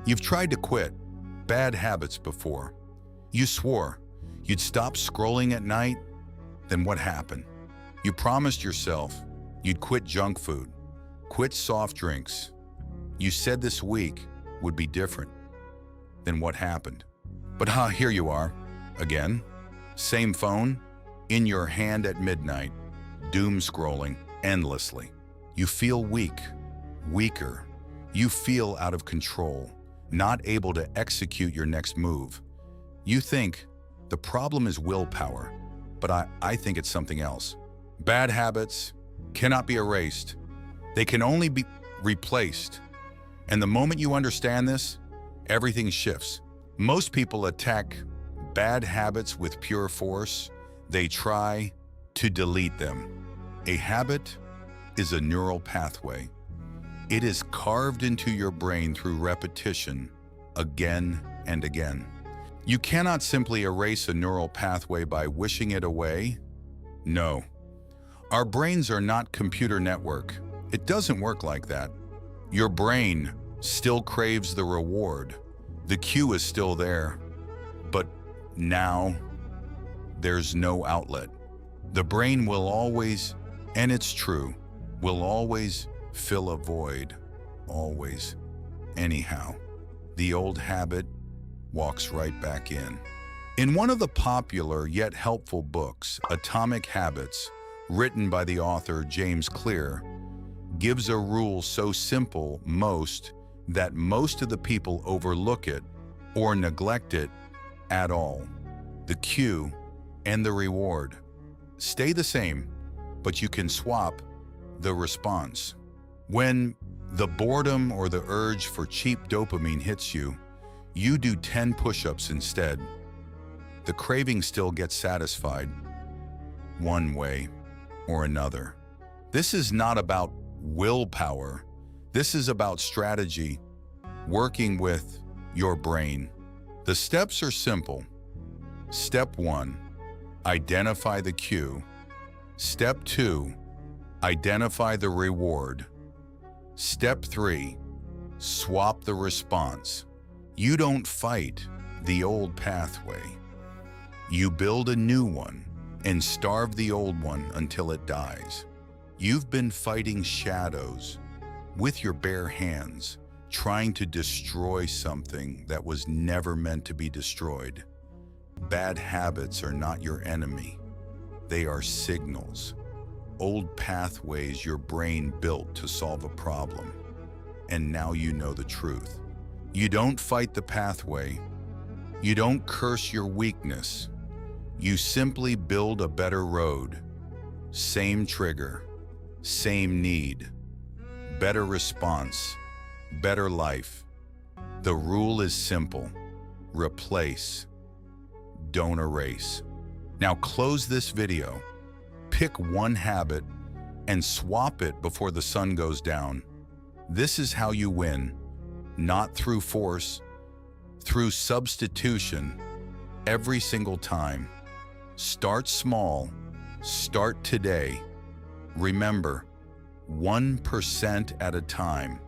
You've tried to quit bad habits before. You swore you'd stop scrolling at night. Then what happened? You promised yourself you'd quit junk food, quit soft drinks. You said this week would be different. Then what happened? But here you are, again. Same phone, in your hand at midnight, doom scrolling endlessly. You feel weak, weaker. You feel out of control, not able to execute your next move. You think the problem is willpower, but I think it's something else. Bad habits cannot be erased. They can only be replaced. And the moment you understand this, everything shifts. Most people attack bad habits with pure force. They try to delete them. A habit is a neural pathway. It is carved into your brain through repetition again and again. You cannot simply erase a neural pathway by wishing it away. No. Our brains are not computer network. It doesn't work like that. Your brain still craves the reward. The cue is still there, but now there's no outlet. The brain will always, and it's true, will always fill a void, always. Anyhow, the old habit walks right back in. In one of the popular yet helpful books, Atomic Habits, written by the author James Clear, gives a rule so simple that most of the people overlook it or neglect it at all. The cue and the reward stay the same, but you can swap the response. When the boredom or the urge for cheap dopamine hits you, you do 10 push-ups instead. The craving still gets satisfied, one way or another. This is not about willpower. This is about strategy, working with your brain. The steps are simple. Step 1, identify the cue. Step 2, identify the reward. Step 3, swap the response. You don't fight the old pathway. You build a new one and starve the old one until it dies. You've been fighting shadows with your bare hands, trying to destroy something that was never meant to be destroyed. Bad habits are not your enemy. They are signals. Old pathways your brain built to solve a problem. And now you know the truth. You don't fight the pathway. You don't curse your weakness. You simply build a better road. Same trigger, same need, better response, better life. The rule is simple. Replace, don't erase. Now close this video, pick one habit, and swap it before the sun goes down. This is how you win, not through force, through substitution, every single time. Start small, start today. Remember, 1% at a time.